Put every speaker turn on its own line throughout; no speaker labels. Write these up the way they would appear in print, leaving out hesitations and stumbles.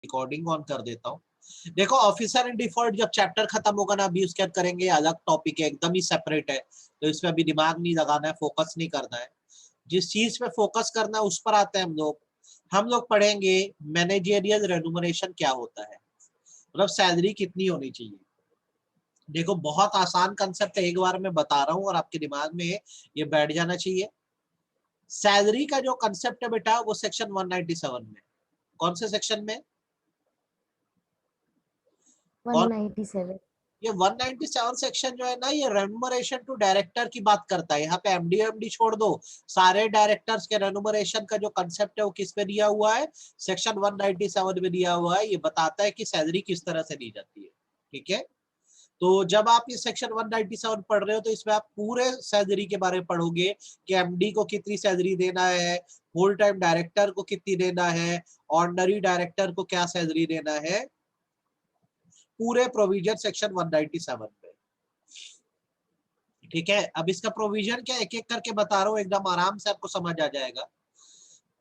Recording on कर देता हूँ। देखो ऑफिसर इन डिफॉल्ट जब चैप्टर खत्म होगा ना, अभी उसके बाद करेंगे, अलग टॉपिक है, एकदम ही सेपरेट है, तो इसमें अभी दिमाग नहीं लगाना है, फोकस नहीं करना है। जिस चीज पे फोकस करना है उस पर आते हैं हम लोग पढ़ेंगे मैनेजरियल रेन्यूमरेशन क्या होता है, मतलब सैलरी कितनी होनी चाहिए। देखो बहुत आसान कंसेप्ट है, एक बार मैं बता रहा हूँ और आपके दिमाग में ये बैठ जाना चाहिए। सैलरी का जो कंसेप्ट है बेटा वो सेक्शन 197 में। कौन से सेक्शन में?
197।
ये 197 सेक्शन जो है ना, ये रेन्यूमरेशन टू डायरेक्टर की बात करता है। यहाँ पे एमडी एमडी छोड़ दो, सारे डायरेक्टर्स के रेन्यूमरेशन का जो कंसेप्ट है वो किस पे दिया हुआ है? सेक्शन 197 में दिया हुआ है। ये बताता है कि सैलरी किस तरह से दी जाती है। ठीक है, तो जब आप ये सेक्शन 197 पढ़ रहे हो तो इसमें आप पूरे सैलरी के बारे में पढ़ोगे कि एमडी को कितनी सैलरी देना है, होल टाइम डायरेक्टर को कितनी देना है, ऑर्डिनरी डायरेक्टर को क्या सैलरी देना है, पूरे प्रोविजन सेक्शन 197 में। ठीक है, अब इसका प्रोविजन क्या एक एक करके बता रहा हूँ, एकदम आराम से आपको समझ आ जाएगा।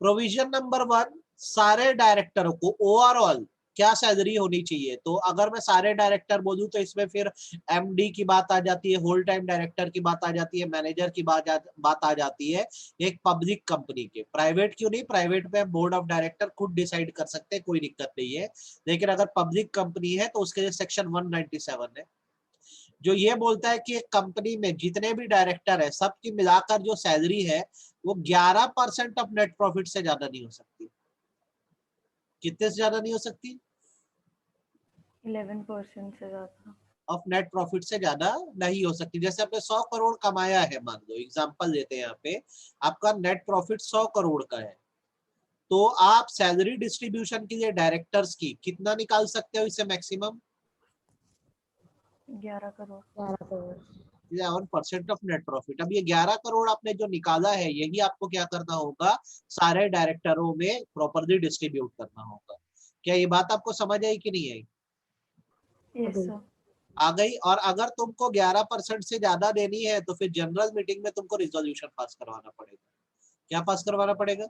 प्रोविजन नंबर 1, सारे डायरेक्टरों को ओवरऑल क्या सैलरी होनी चाहिए। तो अगर मैं सारे डायरेक्टर बोलूं तो इसमें फिर एमडी की बात आ जाती है, होल टाइम डायरेक्टर की बात आ जाती है, मैनेजर की बात आ जाती है। एक पब्लिक कंपनी के, प्राइवेट क्यों नहीं, प्राइवेट में बोर्ड ऑफ डायरेक्टर खुद डिसाइड कर सकते हैं, कोई दिक्कत नहीं है। लेकिन अगर पब्लिक कंपनी है तो उसके लिए सेक्शन 197 है, जो ये बोलता है कि एक कंपनी में जितने भी डायरेक्टर है सबकी मिलाकर जो सैलरी है वो 11% ऑफ नेट प्रॉफिट से ज्यादा नहीं हो सकती। कितने से ज्यादा नहीं हो सकती?
11% से ज्यादा
ऑफ नेट प्रॉफिट से ज्यादा नहीं हो सकती। जैसे आपने 100 करोड़ कमाया है, मान लो एग्जांपल देते हैं यहाँ पे, आपका नेट प्रॉफिट 100 करोड़ का है, तो आप सैलरी डिस्ट्रीब्यूशन के लिए डायरेक्टर्स की कितना निकाल सकते हो इसे maximum?
11 crore.
11% of net profit. अब ये 11 करोड़ आपने जो निकाला है, यही आपको क्या करना होगा, सारे डायरेक्टरों में प्रॉपरली डिस्ट्रीब्यूट करना होगा। क्या ये बात आपको समझ आई कि नहीं आई?
Yes sir.
आ गई। और अगर तुमको 11% से ज्यादा देनी है तो फिर जनरल मीटिंग में तुमको रिजोल्यूशन पास करवाना पड़ेगा। क्या पास करवाना पड़ेगा?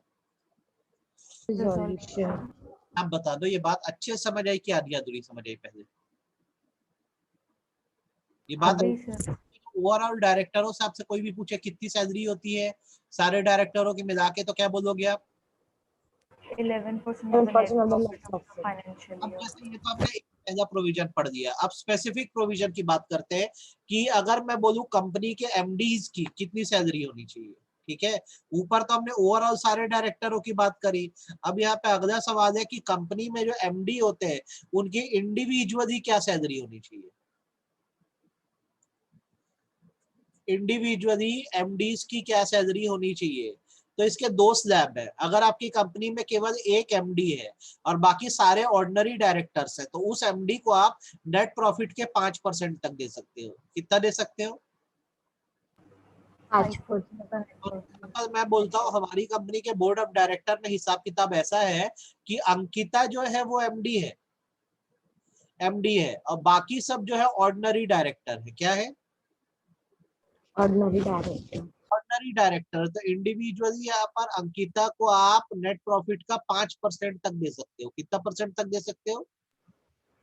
रिजोल्यूशन।
आप बता दो, ये बात अच्छे से समझ आई कि आधी अधूरी समझ आई पहले? ये बात
अभी सर
ओवरऑल डायरेक्टरों से आपसे कोई भी पूछे कितनी सैलरी होती है सारे डायरेक्टरों की मिला के, तो क्या बोलोगे आप?
11% of the net profit of the financial
अब
year.
जैसे ये तो आपने पहला प्रोविजन पढ़ दिया, अब स्पेसिफिक प्रोविजन की बात करते हैं कि अगर मैं बोलूं कंपनी के एमडीज की कितनी सैलरी होनी चाहिए। ठीक है, ऊपर तो हमने ओवरऑल सारे डायरेक्टरों की बात करी। अब यहाँ पे अगला सवाल है कि कंपनी में जो एमडी होते हैं उनकी इंडिविजुअली क्या सैलरी होनी चाहिए। इंडिविजुअली एमडीज की क्या सैलरी होनी चाहिए। तो इसके दो स्लैब है। अगर आपकी कंपनी में केवल एक एमडी है और बाकी सारे ऑर्डिनरी डायरेक्टर्स हैं, तो उस एमडी को आप नेट प्रॉफिट के 5% तक दे सकते हो। कितना दे सकते हो?
5%.
मैं बोलता हूँ हमारी कंपनी के बोर्ड ऑफ डायरेक्टर में हिसाब किताब ऐसा है कि अंकिता जो है वो एमडी है और बाकी सब जो है ऑर्डिनरी डायरेक्टर है। क्या है?
Ordinary director.
Ordinary director. तो इंडिविजुअली यहाँ पर अंकिता को आप नेट प्रॉफिट का 5% तक दे सकते हो। कितना परसेंट तक दे सकते हो?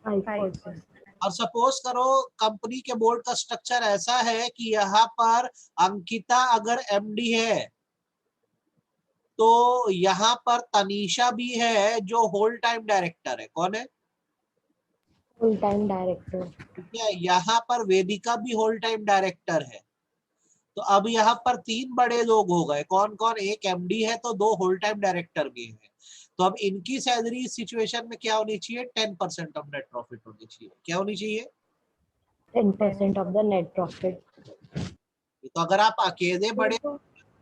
5%.
और सपोज करो कंपनी के बोर्ड का स्ट्रक्चर ऐसा है कि यहाँ पर अंकिता अगर एमडी है तो यहाँ पर तनीषा भी है जो होल टाइम डायरेक्टर है। कौन है?
Full time director.
ठीक है, यहाँ पर वेदिका भी होल टाइम डायरेक्टर है। तो अब यहाँ पर 3 बड़े लोग हो गए। कौन कौन? एक एमडी है तो 2 होल टाइम डायरेक्टर भी है। तो अब इनकी सैलरी इस सिचुएशन में क्या होनी चाहिए? 10% ऑफ नेट प्रॉफिट होनी चाहिए। क्या होनी चाहिए?
10% of the net profit.
तो अगर आप अकेले बड़े तो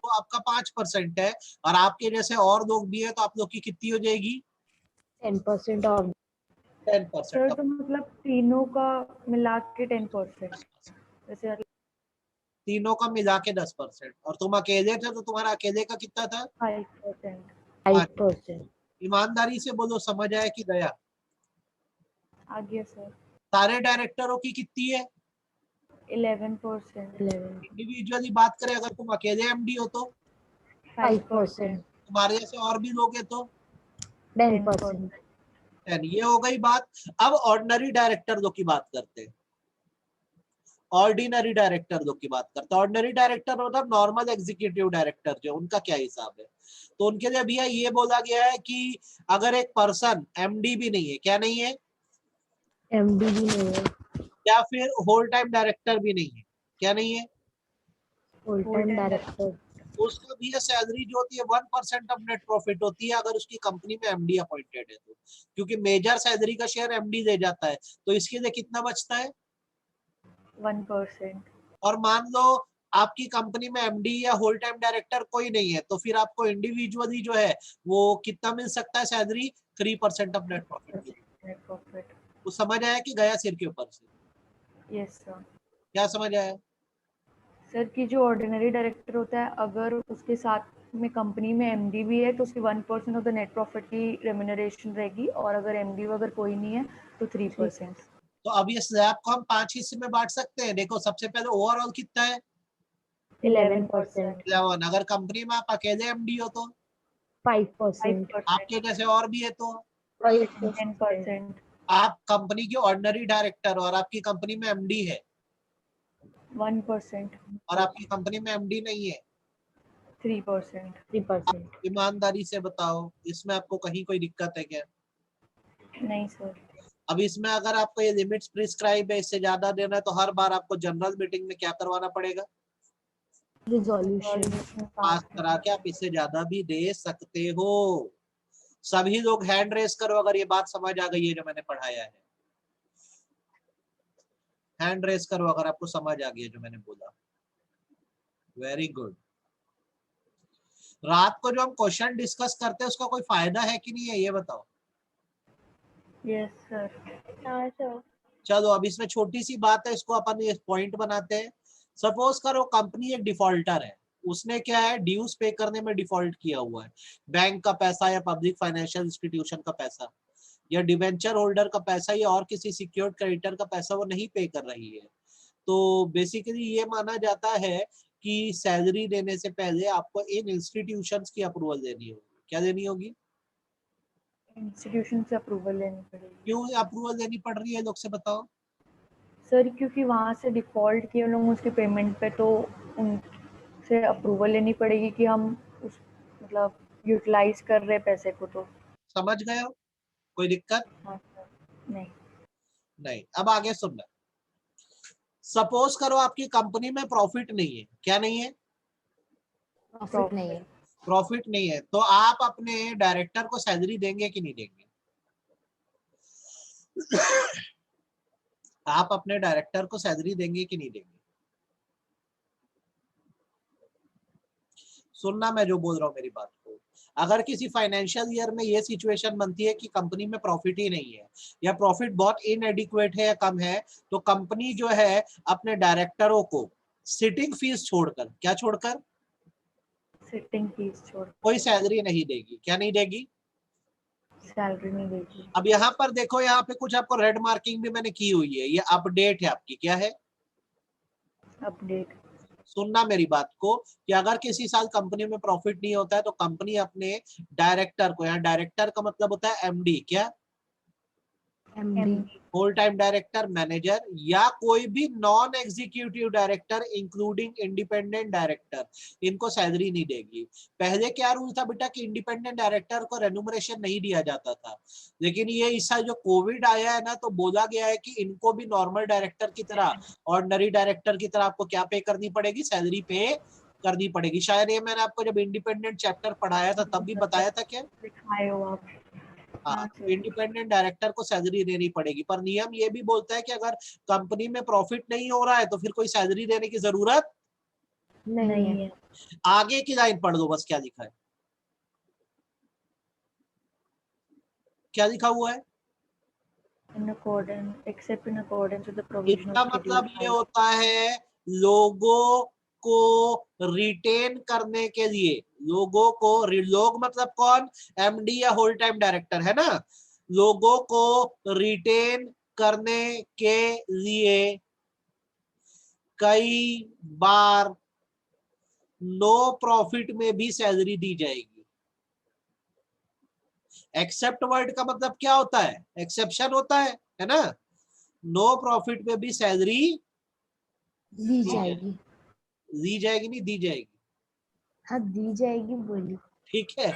आपका 5% है, और आपके जैसे और लोग भी है तो आप लोग की कितनी हो जाएगी?
10% of.
10%।
सर तो मतलब तीनों का मिला के 10%. जैसे
तीनों का मिला के 10%। और तुम अकेले थे तो तुम्हारा अकेले का कितना था?
5%. 5%.
ईमानदारी से बोलो, समझ आया कि गया?
आगे सर.
सारे डायरेक्टरों की कितनी है?
11%. 11.
इंडिविजुअली बात करें, अगर तुम अकेले एमडी हो तो
5%.
तुम्हारे जैसे और भी लोग हैं तो
10%.
10। ये हो गई बात। अब ऑर्डिनरी डायरेक्टर दो की बात करते हैं। ऑर्डिनरी डायरेक्टर दो की बात करते हैं। ऑर्डिनरी डायरेक्टर मतलब नॉर्मल एग्जीक्यूटिव डायरेक्टर जो, उनका क्या हिसाब है? तो उनके लिए भैया ये बोला गया है कि अगर एक पर्सन एमडी भी नहीं है, क्या नहीं है,
एमडी भी नहीं है,
या फिर होल टाइम डायरेक्टर भी नहीं है, क्या नहीं है,
फुल टाइम डायरेक्टर,
उसका भी सैलरी जो होती है 1% ऑफ नेट प्रॉफिट होती है, अगर उसकी कंपनी में एमडी अपॉइंटेड है तो, क्योंकि मेजर सैलरी का शेयर एमडी दे जाता है, तो इसके लिए कितना बचता है?
1%।
और मान लो आपकी कंपनी में एमडी या होल टाइम डायरेक्टर कोई नहीं है, तो फिर आपको इंडिविजुअली जो है वो कितना मिल सकता है salary? 3% of net profit.
Net profit.
वो समझ आया कि गया सिर के ऊपर से?
Yes sir.
क्या समझ आया?
सर की जो ऑर्डिनरी डायरेक्टर होता है, अगर उसके साथ में कंपनी में एमडी भी है तो उसकी 1% ऑफ द नेट प्रॉफिट की रेम्यूनरेशन रहेगी, और अगर एमडी अगर कोई नहीं है तो 3%।
तो अब ये स्लैब को हम 5 हिस्से में बांट सकते हैं। देखो सबसे पहले ओवरऑल कितना है?
11%,
11। अगर कंपनी में आप अकेले एमडी हो तो
5%,
आपके जैसे और भी है तो
8%,
10%।
आप कंपनी के ऑर्डिनरी डायरेक्टर और आपकी कंपनी में एमडी है
1%।
और आपकी कंपनी में एमडी नहीं है,
3%।
3%।
ईमानदारी से बताओ इसमें आपको कहीं कोई दिक्कत है क्या?
नहीं सर।
अब इसमें अगर आपको ये लिमिट्स प्रिस्क्राइब है, इससे ज्यादा देना है, तो हर बार आपको जनरल मीटिंग में क्या करवाना पड़ेगा?
रिजोल्यूशन
पास करा के आप इससे ज्यादा भी दे सकते हो। सभी लोग हैंड रेस करो अगर ये बात समझ आ गई है जो मैंने पढ़ाया है। हैंड रेस करो अगर आपको समझ आ गई है जो मैंने बोला। Very good. रात को जो हम क्वेश्चन डिस्कस करते हैं उसका कोई फायदा है कि नहीं है, ये बताओ।
Yes sir.
चलो अब इसमें छोटी सी बात है, इसको अपन ये पॉइंट बनाते हैं। सपोज करो कंपनी एक डिफॉल्टर है, उसने क्या है, ड्यूज पे करने में डिफॉल्ट किया हुआ है। बैंक का पैसा या पब्लिक फाइनेंशियल इंस्टीट्यूशन का पैसा या डिवेंचर होल्डर का पैसा या और किसी सिक्योर्ड क्रेडिटर का पैसा वो नहीं पे कर रही है। तो बेसिकली ये माना जाता है कि सैलरी देने से पहले आपको इन इंस्टीट्यूशंस की अप्रूवल देनी होगी। क्या देनी होगी?
इंस्टीट्यूशन से अप्रूवल लेनी पड़ेगी।
क्यों अप्रूवल देनी पड़ रही है, लोग से बताओ।
सर क्योंकि वहाँ से डिफॉल्ट किए लोग उसके पेमेंट पे, तो उनसे अप्रूवल लेनी पड़ेगी कि हम उस मतलब यूटिलाइज कर रहे पैसे को। तो
समझ गए हो? कोई दिक्कत?
हाँ सर। नहीं।
नहीं। अब आगे सुनना। सपोज करो आपकी कंपनी में प्रॉफिट नहीं है। क्या नहीं है?
प्रॉफिट नहीं है,
प्रॉफिट नहीं है, तो आप अपने डायरेक्टर को सैलरी देंगे कि नहीं देंगे? आप अपने डायरेक्टर को सैलरी देंगे कि नहीं देंगे? सुनना मैं जो बोल रहा हूँ मेरी बात को। अगर किसी फाइनेंशियल ईयर में ये सिचुएशन बनती है कि कंपनी में प्रॉफिट ही नहीं है या प्रॉफिट बहुत इनएडिक्वेट है या कम है, तो कंपनी जो है अपने डायरेक्टरों को सिटिंग फीस छोड़कर, क्या छोड़कर,
सिटिंग फीस छोड़
कोई सैलरी नहीं देगी। क्या नहीं देगी?
सैलरी नहीं देगी।
अब यहाँ पर देखो, यहाँ पे कुछ आपको रेड मार्किंग भी मैंने की हुई है, ये अपडेट है आपकी। क्या है?
अपडेट।
सुनना मेरी बात को, कि अगर किसी साल कंपनी में प्रॉफिट नहीं होता है तो कंपनी अपने डायरेक्टर को, यहाँ डायरेक्टर का मतलब होता है एमडी, क्या,
MD,
whole time director, manager या कोई भी non executive director including independent director, इनको सैलरी नहीं देगी। पहले क्या रूल था बेटा कि इंडिपेंडेंट डायरेक्टर को रेन्यूमरेशन नहीं दिया जाता था, लेकिन ये इस साल जो कोविड आया है ना, तो बोला गया है कि इनको भी नॉर्मल डायरेक्टर की तरह, ऑर्डिनरी डायरेक्टर की तरह आपको क्या पे करनी पड़ेगी, सैलरी पे करनी पड़ेगी। शायद ये मैंने आपको जब इंडिपेंडेंट चैप्टर पढ़ाया था तब भी बताया था क्या?
दिखाए हो आप।
हाँ, इंडिपेंडेंट डायरेक्टर को सैलरी देनी पड़ेगी, पर नियम ये भी बोलता है कि अगर कंपनी में प्रॉफिट नहीं हो रहा है तो फिर कोई सैलरी देने की जरूरत
नहीं है,
आगे की लाइन पढ़ दो बस, क्या लिखा है, क्या लिखा हुआ है?
in accordance except in accordance with the provision
इसका
of
मतलब
schedule
ये
5।
होता है लोगों को रिटेन करने के लिए, लोगों को, लोग मतलब कौन, एमडी या होल टाइम डायरेक्टर है ना, लोगों को रिटेन करने के लिए कई बार नो प्रॉफिट में भी सैलरी दी जाएगी। एक्सेप्ट वर्ड का मतलब क्या होता है? एक्सेप्शन होता है ना? नो प्रॉफिट पे भी सैलरी
दी जाएगी।
दी जाएगी, नहीं दी जाएगी।
हाँ दी जाएगी बोली।
ठीक है,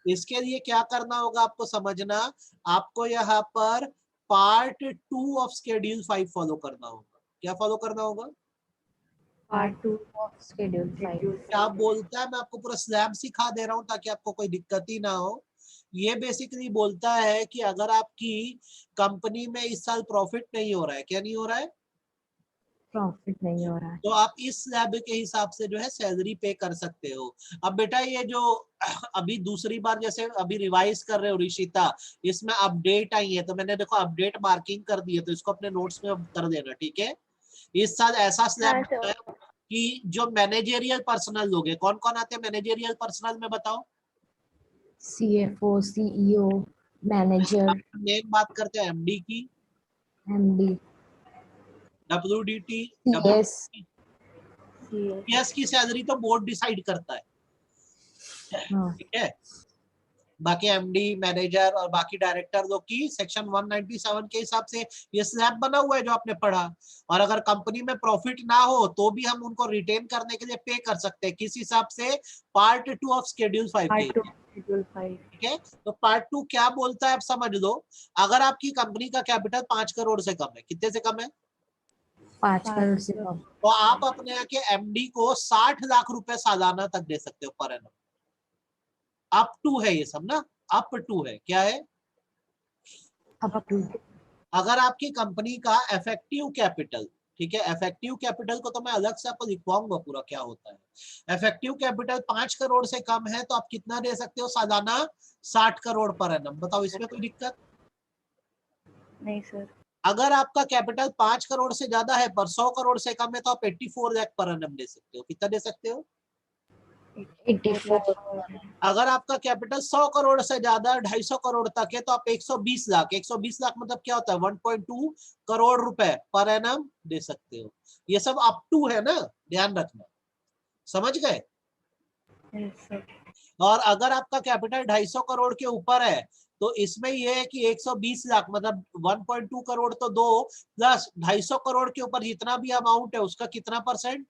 इसके लिए क्या करना होगा आपको समझना, आपको यहाँ पर पार्ट 2 ऑफ शेड्यूल 5 फॉलो करना होगा। क्या फॉलो करना होगा?
Part 2
of schedule 5।
क्या बोलता है, मैं आपको पूरा स्लैब सिखा दे रहा हूँ ताकि आपको कोई दिक्कत ही ना हो। ये बेसिकली बोलता है कि अगर आपकी कंपनी में इस साल प्रॉफिट नहीं हो रहा है, क्या नहीं हो रहा है,
प्रॉफिट नहीं हो रहा है,
तो आप इस स्लैब के हिसाब से जो है सैलरी पे कर सकते हो। अब बेटा ये जो अभी दूसरी बार जैसे अभी रिवाइज कर रहे हो ऋषिता, इसमें अपडेट आई है तो मैंने देखो अपडेट मार्किंग कर दी है, तो इसको अपने नोट्स में कर देना, ठीक है। इस साल ऐसा स्लैब है कि जो मैनेजेरियल पर्सनल लोग हैं, कौन कौन आते हैं मैनेजेरियल पर्सनल में बताओ?
CFO, CEO, मैनेजर,
मेन बात करते हैं एमडी की,
MD,
WDT,
CS,
CS की सैलरी तो बोर्ड डिसाइड करता है,
हाँ
ठीक है। बाकी एमडी, मैनेजर और बाकी डायरेक्टर लोग की सेक्शन 197 के हिसाब से ये स्लैब बना हुआ है जो आपने पढ़ा। और अगर कंपनी में प्रॉफिट ना हो तो भी हम उनको रिटेन करने के लिए पे कर सकते हैं, किस हिसाब से? पार्ट 2 ऑफ शेड्यूल 5 के, ठीक है। तो पार्ट 2 क्या बोलता है आप समझ लो। अगर आपकी कंपनी का कैपिटल 5 करोड़ से कम है, कितने से कम है?
5 करोड़ से कम,
तो आप अपने यहाँ के एमडी को 60 लाख रुपए सालाना तक दे सकते हो पर एनम। अप टू है ये सब ना, अप टू है, क्या है?
Up to.
अगर आपकी कंपनी का इफेक्टिव कैपिटल, ठीक है, इफेक्टिव कैपिटल को तो मैं अलग से आपको लिखवाऊंगा पूरा क्या होता है। इफेक्टिव कैपिटल 5 करोड़ से कम है तो आप कितना दे सकते हो सालाना? 60 करोड़ पर एनम। बताओ इसमें कोई दिक्कत?
नहीं सर।
अगर आपका कैपिटल 5 करोड़ से ज्यादा है पर 100 करोड़ से कम है तो आप 84 लाख पर एनम दे सकते हो। कितना दे सकते हो?
84।
अगर आपका कैपिटल 100 करोड़ से ज्यादा 250 करोड़ तक है तो आप 120 लाख, 120 लाख मतलब क्या होता है 1.2 करोड़ रुपए पर एनम दे सकते हो। ये सब अप टू है ना, ध्यान रखना, समझ गए।
Yes sir.
और अगर आपका कैपिटल 250 करोड़ के ऊपर है तो इसमें यह है कि 120 लाख मतलब 1.2 करोड़ तो दो, प्लस 250 करोड़ के ऊपर जितना भी अमाउंट है उसका कितना परसेंट?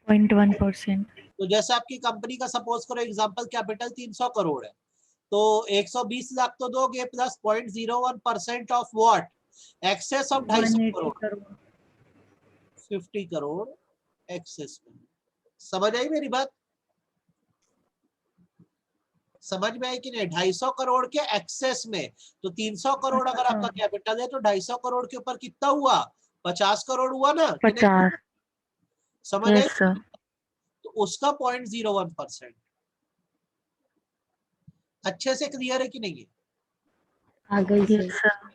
0.1%।
तो जैसे आपकी कंपनी का सपोज करो एग्जांपल कैपिटल 300 करोड़ है तो 120 लाख तो दोगे plus 0.01% of what? Excess of 250 crore, 50 crore excess में। समझ आई मेरी बात? समझ में आई कि नहीं? 250 करोड़ के एक्सेस में, तो 300 करोड़ अगर आपका कैपिटल है तो 250 करोड़ के ऊपर कितना हुआ? 50 करोड़ हुआ ना कि नहीं?
50।
समझ आई?
Yes sir.
तो उसका 0.01%। अच्छे से क्लियर है कि नहीं है?
आ गई
यस
सर।
सर।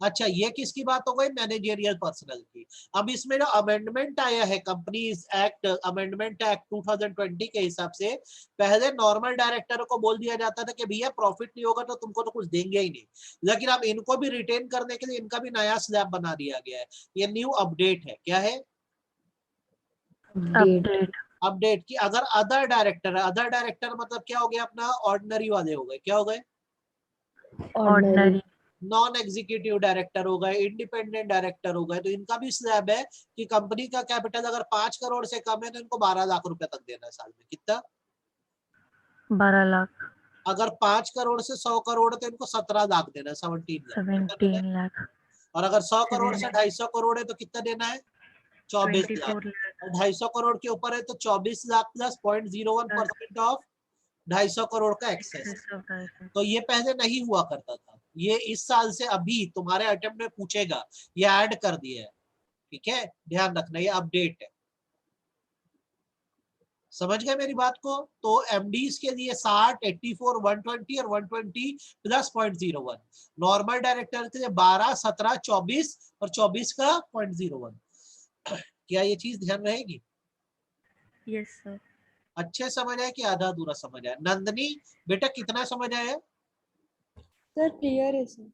अच्छा, ये किसकी बात हो गई? मैनेजेरियल पर्सनल की। अब इसमें जो अमेंडमेंट आया है कंपनीज एक्ट, अमेंडमेंट एक्ट 2020 के हिसाब से, पहले नॉर्मल डायरेक्टर को बोल दिया जाता था कि भैया प्रॉफिट नहीं होगा तो तुमको तो कुछ देंगे ही नहीं, लेकिन अब इनको भी रिटेन करने के लिए इनका भी नया स्लैब बना दिया गया है। ये न्यू अपडेट है। क्या है?
अपडेट।
अपडेट की अगर अदर डायरेक्टर है, अदर डायरेक्टर मतलब क्या हो गया अपना? ऑर्डिनरी वाले हो गए। क्या हो गए?
ऑर्डिनरी।
नॉन एग्जीक्यूटिव डायरेक्टर हो गए, इंडिपेंडेंट डायरेक्टर हो गए। तो इनका भी स्लैब है कि कंपनी का कैपिटल अगर 5 करोड़ से कम है तो इनको 12 लाख रुपए तक देना है साल में। कितना?
12 लाख।
अगर 5 करोड़ से 100 करोड़ तो इनको 17 लाख देना है, 17 लाख। कितना देना है?
17 लाख।
और अगर 100 करोड़ से 250 करोड़ है तो कितना देना है? 24 लाख।
24 लाख।
और 250 करोड़ के ऊपर है तो 24 लाख प्लस 0.01% ऑफ 250 करोड़ का एक्सेस। तो ये पहले नहीं हुआ करता था, ये इस साल से अभी तुम्हारे अटेम्प्ट में पूछेगा, ये ऐड कर दिया है, ठीक है। ध्यान रखना ये अपडेट है। समझ गए मेरी बात को? तो एमडीज के लिए 60, 84, 120 और 120 प्लस 0.01। नॉर्मल डायरेक्टर के लिए 12, 17, 24 और 24 का 0.01। क्या ये चीज ध्यान रहेगी?
Yes sir.
अच्छे समझ आया कि आधा अधूरा समझ आया? नंदनी बेटा कितना समझ आया?
सर क्लियर है सर।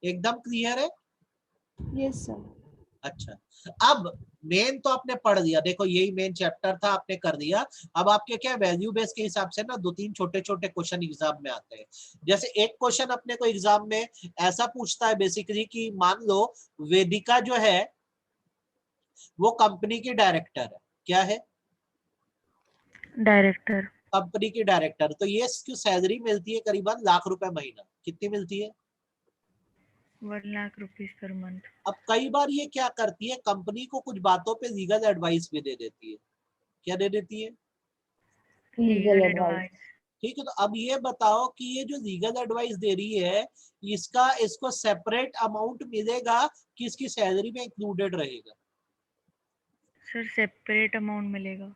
एकदम क्लियर है?
Yes sir.
अच्छा, अब मेन तो आपने पढ़ दिया, देखो यही मेन चैप्टर था, आपने कर दिया। अब आपके क्या वैल्यू बेस के हिसाब से ना 2-3 छोटे छोटे क्वेश्चन एग्जाम में आते हैं। जैसे एक क्वेश्चन अपने को एग्जाम में ऐसा पूछता है बेसिकली कि मान लो वेदिका जो है वो कंपनी की डायरेक्टर है, क्या है?
डायरेक्टर।
कंपनी की डायरेक्टर। तो ये इसकी सैलरी मिलती है करीबन ₹1,00,000 महीना। कितनी मिलती है?
1 लाख रुपीज पर मंथ।
अब कई बार ये क्या करती है, कंपनी को कुछ बातों पे लीगल एडवाइस भी दे देती है। क्या दे देती है?
Legal advice.
ठीक है, तो अब ये बताओ कि ये जो लीगल एडवाइस दे रही है इसका इसको सेपरेट अमाउंट मिलेगा कि इसकी सैलरी में इंक्लूडेड रहेगा?
सर सेपरेट अमाउंट मिलेगा।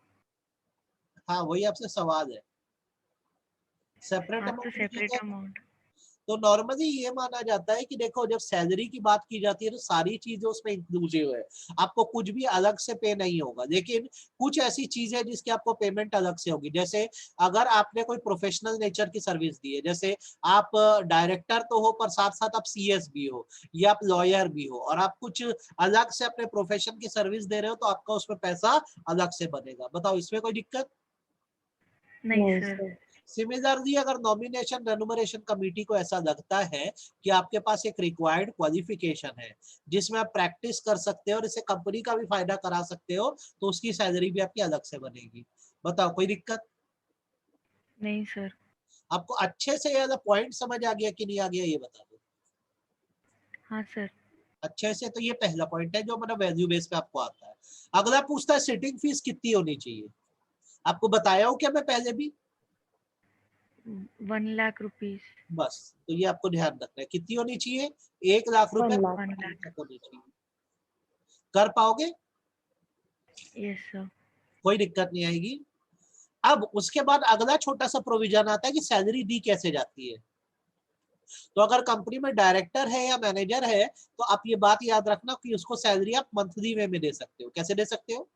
हाँ, वही आपसे सवाल है, सेपरेट
हाँ तो
अमाउंट
सेपरेट
मिलेगा।
अमाउंट।
तो नॉर्मली ये माना जाता है कि देखो जब सैलरी की बात की जाती है तो सारी चीजें उसमें इंक्लूसिव है, आपको कुछ भी अलग से पे नहीं होगा। लेकिन कुछ ऐसी चीजें जिसकी आपको पेमेंट अलग से होगी, जैसे अगर आपने कोई प्रोफेशनल नेचर की सर्विस दी है, जैसे आप डायरेक्टर तो हो पर साथ साथ आप सीएस भी हो या आप लॉयर भी हो और आप कुछ अलग से अपने प्रोफेशन की सर्विस दे रहे हो, तो आपका उसमें पैसा अलग से बनेगा। बताओ इसमें कोई दिक्कत?
नहीं
नहीं
सर।
सर।
सिमिलरली अगर नॉमिनेशन रेन्यूमरेशन कमेटी को ऐसा लगता है कि आपके पास एक रिक्वायर्ड क्वालिफिकेशन है जिसमें आप प्रैक्टिस कर सकते हो और इसे कंपनी का भी फायदा करा सकते हो, तो उसकी सैलरी भी आपकी अलग से बनेगी। बताओ कोई दिक्कत?
नहीं सर।
आपको अच्छे से ये पॉइंट समझ आ गया कि नहीं आ गया ये बता दो
हाँ सर।
अच्छे से। तो ये पहला पॉइंट है जो मतलब वैल्यू बेस पे आपको आता है। अगला पूछता है सिटिंग फीस कितनी होनी चाहिए। आपको बताया हो क्या मैं पहले भी?
1 लाख रुपीज।
बस, तो ये आपको ध्यान रखना है, कितनी होनी चाहिए? ₹1,00,000
1 लाख।
1 लाख।
होनी चाहिए। कर पाओगे?
Yes sir.
कोई दिक्कत नहीं आएगी। अब उसके बाद अगला छोटा सा प्रोविजन आता है कि सैलरी दी कैसे जाती है। तो अगर कंपनी में डायरेक्टर है या मैनेजर है तो आप ये बात याद रखना कि उसको सैलरी आप मंथली वे में दे सकते हो। कैसे दे सकते हो?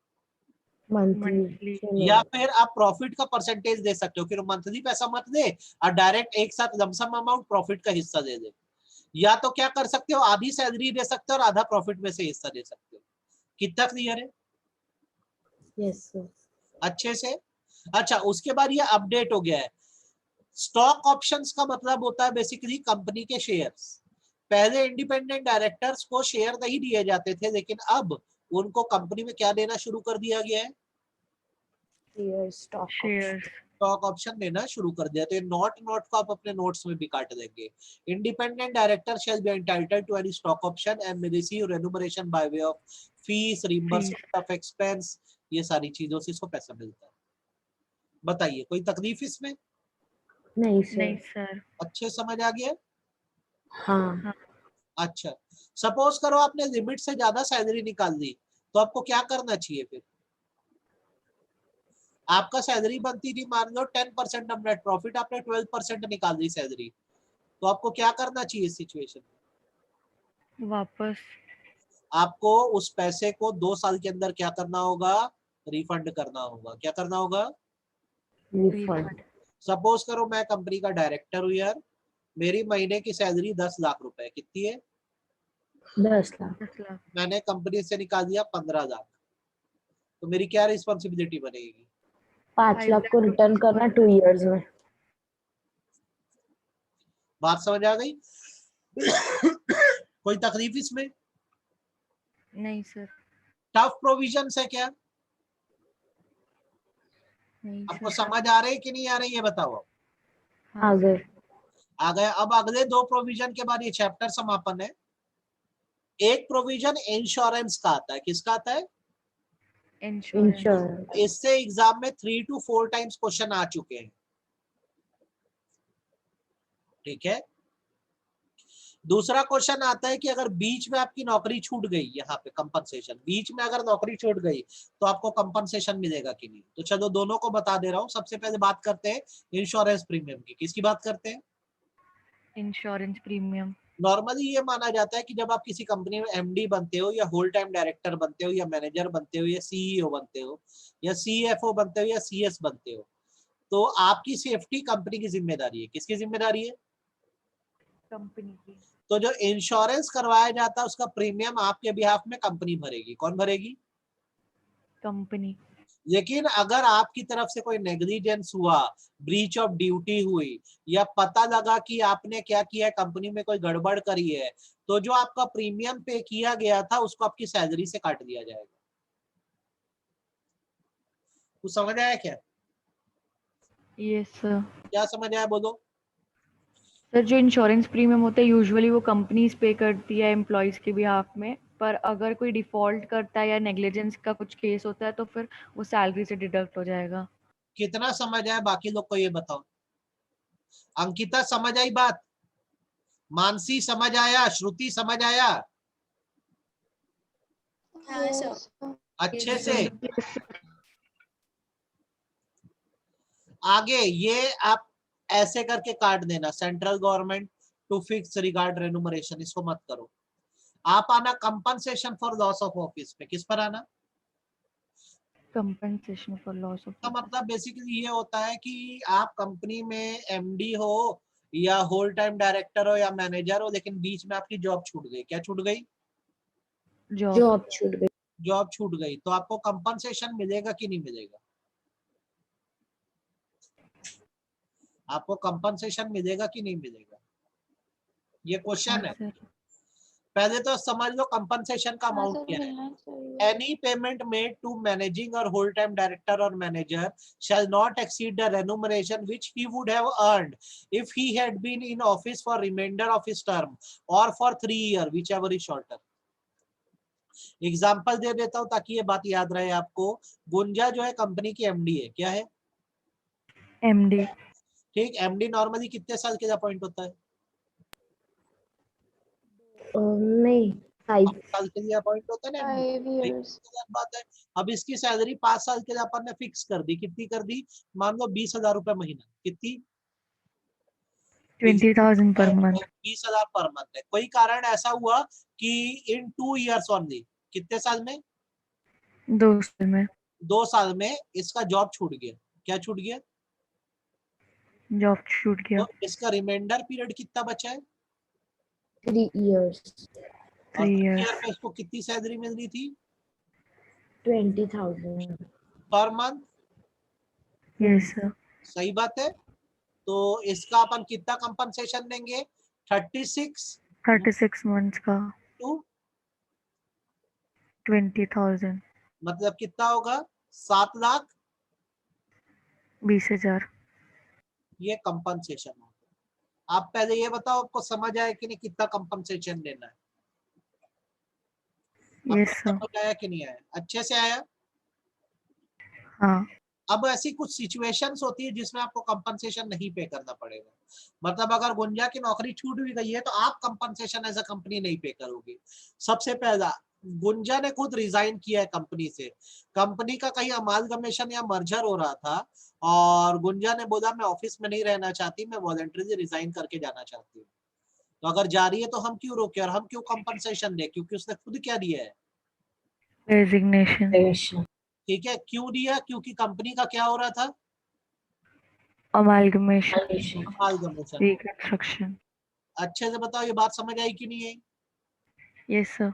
मंथली।
या फिर आप प्रॉफिट का परसेंटेज दे सकते हो, फिर मंथली पैसा मत दे और डायरेक्ट एक साथ लमसम अमाउंट प्रॉफिट का हिस्सा दे दे। या तो क्या कर सकते हो, आधी सैलरी दे सकते हो और आधा प्रॉफिट में से हिस्सा दे सकते हो। कितना क्लियर है?
Yes sir.
अच्छे से। अच्छा, उसके बाद ये अपडेट हो गया है। स्टॉक ऑप्शंस का मतलब होता है बेसिकली कंपनी के शेयर्स। पहले इंडिपेंडेंट डायरेक्टर्स को शेयर नहीं दिए जाते थे, लेकिन अब उनको कंपनी में क्या देना शुरू कर दिया गया है?
शेयर्स।
स्टॉक ऑप्शन देना शुरू कर दिया। तो ये नॉट को आप अपने नोट्स में भी काट देंगे। Independent director shall be entitled to any stock option and receive remuneration by way of fees, reimbursement of expense. ये सारी चीजों से इसको पैसा मिलता है। बताइए कोई तकलीफ इसमें?
नहीं
नहीं
सर।
सर।
अच्छे समझ आ गया?
हाँ।
हाँ।
अच्छा, सपोज करो आपने लिमिट से ज्यादा सैलरी निकाल दी, तो आपको क्या करना चाहिए फिर? आपका सैलरी बनती थी मान लो 10% ऑफ नेट प्रॉफिट, आपने 12% निकाल दी सैलरी, तो आपको क्या करना चाहिए इस सिचुएशन में?
वापस।
आपको उस पैसे को 2 साल के अंदर क्या करना होगा? रिफंड करना होगा। क्या करना होगा?
रिफंड।
सपोज करो मैं कंपनी का डायरेक्टर हूँ यार, मेरी महीने की सैलरी 10 लाख रुपए। कितनी है?
10 लाख।
10 लाख।
मैंने कंपनी से निकाल दिया 15 लाख, तो मेरी क्या रिस्पॉन्सिबिलिटी बनेगी?
5 लाख को
5 लाख
रिटर्न
रुपीज
करना
पर
2 years में।
बात समझ आ गई? कोई तकलीफ इसमें?
नहीं सर।
टफ प्रोविजन है क्या?
नहीं
आपको
सर।
समझ आ रहे कि नहीं आ रहे ये बताओ।
हाँ
आगे।
सर।
आ गया। अब अगले 2 प्रोविजन के बाद ये चैप्टर समापन है। एक प्रोविजन इंश्योरेंस का आता है। किसका आता है?
इंश्योरेंस।
इंश्योरेंस।
इससे एग्जाम में 3 to 4 टाइम्स क्वेश्चन आ चुके हैं। ठीक है। दूसरा क्वेश्चन आता है कि अगर बीच में आपकी नौकरी छूट गई, यहाँ पे कंपनसेशन, बीच में अगर नौकरी छूट गई तो आपको कंपनसेशन मिलेगा कि नहीं। तो चलो दोनों को बता दे रहा हूँ। सबसे पहले बात करते हैं इंश्योरेंस प्रीमियम की। किसकी बात करते हैं?
Insurance premium.
नॉर्मली ये माना जाता है कि जब आप किसी कंपनी में एमडी बनते हो या होल टाइम डायरेक्टर बनते हो या मैनेजर बनते हो या सीईओ बनते हो या सीएफओ बनते हो या सीएस बनते हो, तो आपकी सेफ्टी कंपनी की जिम्मेदारी है। किसकी जिम्मेदारी है?
कंपनी की।
तो जो इंश्योरेंस करवाया जाता है उसका प्रीमियम आपके बिहाफ में कंपनी भरेगी। कौन भरेगी?
कंपनी।
लेकिन अगर आपकी तरफ से कोई नेग्लिजेंस हुआ, ब्रीच ऑफ ड्यूटी हुई, या पता लगा कि आपने क्या किया है, कंपनी में कोई गड़बड़ करी है, तो जो आपका प्रीमियम पे किया गया था उसको आपकी सैलरी से काट दिया जाएगा। कुछ समझ आया क्या?
Yes sir.
क्या समझ आया बोलो?
सर जो इंश्योरेंस प्रीमियम होता है यूजुअली वो कंपनीज पे करती है एम्प्लॉयज के बिहाफ में, पर अगर कोई डिफॉल्ट करता है या नेग्लिजेंस का कुछ केस होता है तो फिर वो सैलरी से डिडक्ट हो जाएगा।
कितना समझ आया बाकी लोग को ये बताओ। अंकिता समझ आई बात? मानसी समझ आया? श्रुति समझ आया?
हाँ सर।
अच्छे से। आगे ये आप ऐसे करके काट देना, central government to fix regard remuneration, इसको मत करो। आप आना compensation for loss of office पे। किस पर आना?
कंपनसेशन फॉर लॉस ऑफ
का मतलब बेसिकली ये होता है कि आप कंपनी में एमडी हो या होल टाइम डायरेक्टर हो या मैनेजर हो, लेकिन बीच में आपकी जॉब छूट गई। क्या छूट गई?
जॉब।
जॉब छूट गई।
जॉब छूट गई, तो आपको कंपनसेशन मिलेगा कि नहीं मिलेगा? आपको कंपनसेशन मिलेगा कि नहीं मिलेगा? ये क्वेश्चन है।
सर।
पहले तो समझ लो कंपनसेशन का
हाँ
अमाउंट
सर,
क्या है।
मिलना चाहिए।
Any payment made to managing or whole-time director or manager shall not exceed the remuneration which he would have earned if he had been in office for remainder of his term or for 3 years, whichever is shorter. Example दे देता हूं ताकि ये बात याद रहे आपको। गुंजा जो है कंपनी की एमडी है। क्या है?
एमडी।
ठीक। एमडी नॉर्मली कितने साल के लिए अपॉइंट होता है?
नहीं, 5
साल के लिए अपॉइंट होता है ना MD?
5 years।
बात है। अब इसकी सैलरी 5 साल के लिए अपन ने फिक्स कर दी। कितनी कर दी? मान लो 20,000 रुपए महीना। कितनी?
20,000 पर मंथ।
20,000 पर मंथ है। कोई कारण ऐसा हुआ कि इन 2 years ओनली, कितने साल में?
2 साल में।
2 साल में इसका जॉब छूट गया। क्या छूट गया?
जॉब छूट गया।
तो इसका रिमाइंडर पीरियड कितना बचा है?
3 years।
और
3
ईयर
years।
में इसको कितनी सैलरी मिल रही थी
20,000।
Per month?
Yes sir.
सही बात है। तो इसका अपन कितना कंपनसेशन देंगे?
36 मंथ्स का
टू
20,000।
मतलब कितना होगा? 7 लाख।
20,000।
ये कंपनसेशन होगा। आप पहले ये बताओ आपको समझ आया कि नहीं कितना कंपनसेशन देना है?
यस
आपको
सर।
समझ आया कि नहीं आया? अच्छे से आया?
हाँ।
अब ऐसी कुछ सिचुएशंस होती है जिसमें आपको कंपनसेशन नहीं पे करना पड़ेगा। मतलब अगर गुंजा की नौकरी छूट भी गई है तो आप कंपनसेशन एज अ कंपनी नहीं पे करोगे। सबसे पहला, गुंजा ने खुद रिजाइन किया है कंपनी से। कंपनी का कहीं अमालगमेशन या मर्जर हो रहा था और गुंजा ने बोला मैं ऑफिस में नहीं रहना चाहती, मैं वॉलंटरीली रिजाइन करके जाना चाहती हूँ। तो अगर जा रही है तो हम क्यों रोके और हम क्यों कंपनसेशन दे? क्योंकि उसने खुद क्या दिया है?
रेजिग्नेशन।
ठीक है। क्यों दिया? क्योंकि कंपनी का क्या हो रहा था?
अमालगमेशन।
अमालगमेशन।
रिकंस्ट्रक्शन।
अच्छे से बताओ ये बात समझ आई कि नहीं आई?
Yes sir.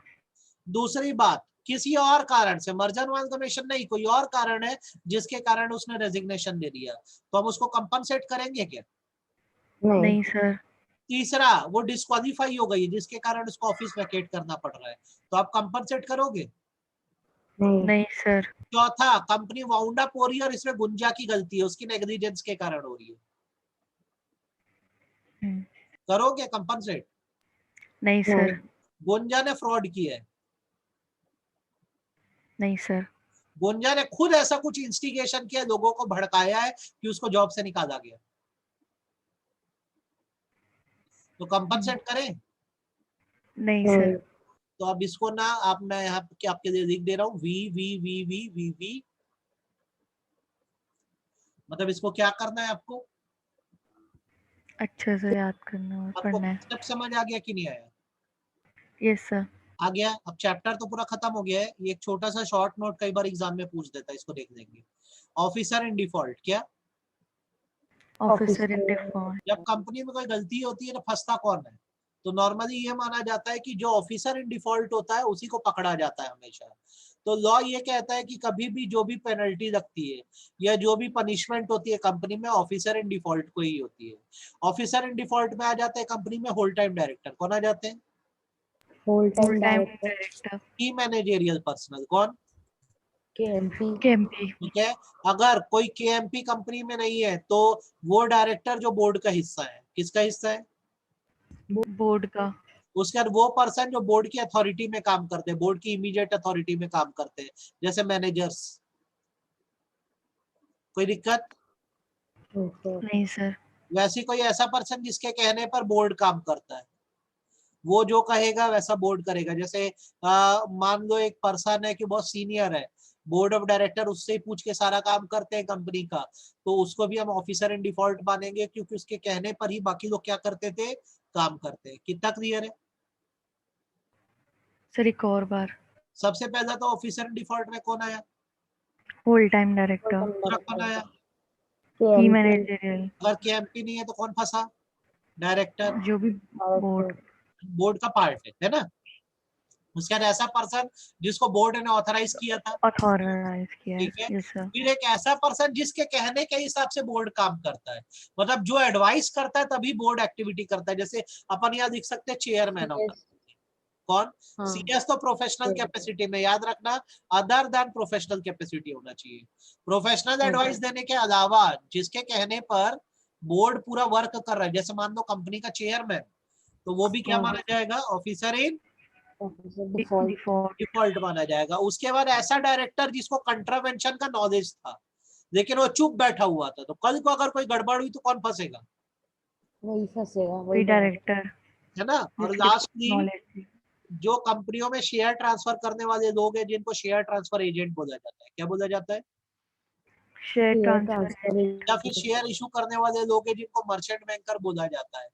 दूसरी बात, किसी और कारण से, मर्जर अमालगमेशन नहीं, कोई और कारण है जिसके कारण उसने रेजिग्नेशन दे दिया, तो हम उसको कंपनसेट करेंगे क्या?
नहीं सर।
तीसरा, वो डिस्क्वालीफाई हो गई जिसके कारण उसको ऑफिस वैकेट करना पड़ रहा है, तो आप कंपनसेट करोगे?
नहीं सर।
चौथा, कंपनी वाउंड अप हो रही है और इसमें गुंजा की गलती है, उसकी नेग्लिजेंस के कारण हो रही है, करोगे कंपनसेट?
नहीं सर।
गुंजा ने फ्रॉड किया है।
नहीं सर।
गुंजा ने खुद ऐसा कुछ इंस्टिगेशन किया, लोगों को भड़काया है कि उसको जॉब से निकाला गया, तो कंपनसेट करें?
नहीं सर।
तो अब इसको ना आप, मैं यहाँ पे आपके लिए लिख दे रहा हूँ, V V V V V V, मतलब इसको क्या करना है आपको?
अच्छे से याद करना और
आपको
पढ़ना है।
कॉन्सेप्ट समझ आ गया कि नहीं आया?
Yes sir.
आ गया। अब चैप्टर तो पूरा खत्म हो गया है। ये एक छोटा सा शॉर्ट नोट कई बार एग्जाम में पूछ देता है, इसको देख लेंगे। Officer in default. क्या?
Officer in default.
जब कंपनी में कोई गलती होती है तो फंसता कौन है? तो नॉर्मली ये माना जाता है कि जो ऑफिसर इन डिफॉल्ट होता है उसी को पकड़ा जाता है हमेशा। तो लॉ ये कहता है कि कभी भी जो भी पेनल्टी लगती है या जो भी पनिशमेंट होती है कंपनी में, ऑफिसर इन डिफॉल्ट को ही होती है। ऑफिसर इन डिफॉल्ट में आ जाते हैं कंपनी में होल टाइम डायरेक्टर। कौन आ जाते हैं?
Whole
full
time
time
director
director
की मैनेजेरियल पर्सनल। कौन?
KMP
केएमपी
ठीक है। अगर कोई केएमपी कंपनी में नहीं है तो वो डायरेक्टर जो बोर्ड का हिस्सा है, किसका हिस्सा है?
बोर्ड का
उसके बाद वो पर्सन जो बोर्ड की अथॉरिटी में काम करते हैं, बोर्ड की इमीडिएट अथॉरिटी में काम करते हैं, जैसे मैनेजर्स। कोई दिक्कत?
नहीं सर।
वैसे कोई ऐसा पर्सन जिसके कहने पर बोर्ड काम करता है, वो जो कहेगा वैसा बोर्ड करेगा। जैसे मान लो एक पर्सन है कि बहुत सीनियर है, बोर्ड ऑफ डायरेक्टर उससे ही पूछ के सारा काम करते हैं कंपनी का, तो उसको भी हम ऑफिसर इन डिफॉल्ट मानेंगे क्योंकि उसके कहने पर ही बाकी लोग क्या करते थे, काम करते हैं। कितना क्लियर है?
सर एक और बार।
सबसे पहला तो ऑफिसर इन डिफॉल्ट में कौन आया?
होल टाइम डायरेक्टर
दूसरा कौन आया?
की
KMP
मैनेजरियल
अगर केएमपी नहीं है तो कौन फंसा? डायरेक्टर।
जो भी बोर्ड
बोर्ड का पार्ट है ना। उसके बाद ऐसा पर्सन जिसको बोर्ड ने ऑथराइज किया था,
ऑथराइज किया है।
ठीक है।
Yes sir.
फिर एक ऐसा पर्सन जिसके कहने के हिसाब से बोर्ड काम करता है, मतलब जो एडवाइस करता है तभी बोर्ड एक्टिविटी करता है। जैसे अपन यहाँ लिख सकते हैं चेयरमैन ऑफ। कौन?
हाँ
सीएस तो प्रोफेशनल कैपेसिटी में, याद रखना, अदर देन प्रोफेशनल कैपेसिटी होना चाहिए। प्रोफेशनल एडवाइस देने के अलावा जिसके कहने पर बोर्ड पूरा वर्क कर रहा है, जैसे मान लो कंपनी का चेयरमैन, तो वो भी क्या
हाँ।
माना जाएगा? Officer in
default
default
default माना जाएगा। उसके बाद ऐसा डायरेक्टर जिसको कंट्रावेंशन का नॉलेज था लेकिन वो चुप बैठा हुआ था, तो कल को अगर कोई गड़बड़ हुई तो कौन फंसेगा?
वही फंसेगा
वही डायरेक्टर
है ना। और
जिसके
लास्टली
नॉलेज
जो कंपनियों में शेयर ट्रांसफर करने वाले लोग हैं जिनको शेयर ट्रांसफर एजेंट बोला जाता है। क्या बोला जाता है?
शेयर
शेयर
ट्रांसफर
ट्रांसफर
या फिर शेयर इशू करने वाले लोग हैं जिनको मर्चेंट बैंकर बोला जाता है।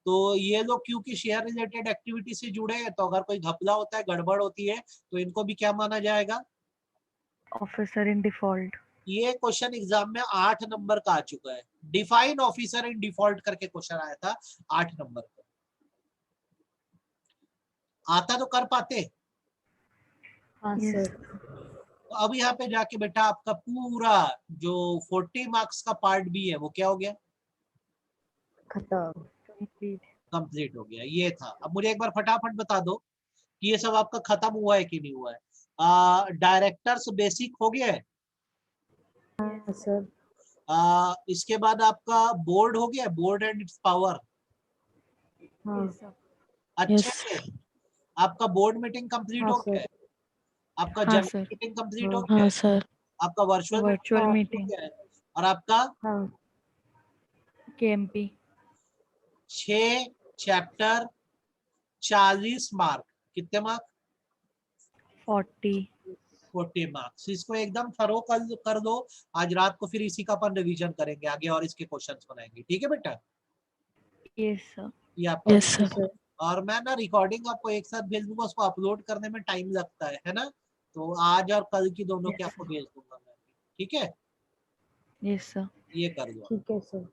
तो ये लोग क्योंकि शेयर रिलेटेड एक्टिविटी से जुड़े हैं, तो अगर कोई घपला होता है, गड़बड़ होती है, तो इनको भी क्या माना जाएगा?
Officer in default.
ये क्वेश्चन एग्जाम में 8 नंबर का आ चुका है। डिफाइन ऑफिसर इन डिफॉल्ट करके क्वेश्चन आया था 8 नंबर का। आता तो कर पाते।
हाँ
यस
सर
तो अब यहाँ पे जाके बेटा आपका पूरा जो 40 मार्क्स का पार्ट भी है वो क्या हो गया?
खत्म
कंप्लीट।
कंप्लीट हो गया। ये था। अब मुझे एक बार फटाफट बता दो कि ये सब आपका खत्म हुआ है कि नहीं हुआ है। डायरेक्टर्स बेसिक हो गया है।
हाँ सर
इसके बाद आपका बोर्ड हो गया, बोर्ड एंड इट्स पावर।
हाँ
अच्छे से आपका बोर्ड मीटिंग कंप्लीट
हाँ
हो गया
सर
है, आपका
हाँ
जनरल
सर।
मीटिंग कंप्लीट
हाँ
हो गया है,
सर।
आपका वर्चुअल मीटिंग
वर्चुअल
कंप्लीट हो
मीटिंग
गया है, और आपका
हाँ
केएमपी
6 चैप्टर 40 मार्क। कितने मार्क?
40।
40 मार्क्स। इसको एकदम थरो कर दो। आज रात को फिर इसी का अपन रिवीजन करेंगे आगे और इसके क्वेश्चंस बनाएंगे। ठीक है बेटा?
Yes sir.
ये आपका
यस सर।
सर
और मैं ना रिकॉर्डिंग आपको एक साथ भेज दूंगा, उसको अपलोड करने में टाइम लगता है ना। तो आज और कल की दोनों की
Yes,
आपको भेज दूंगा मैं। ठीक है?
Yes sir.
ये कर दो।
ठीक है सर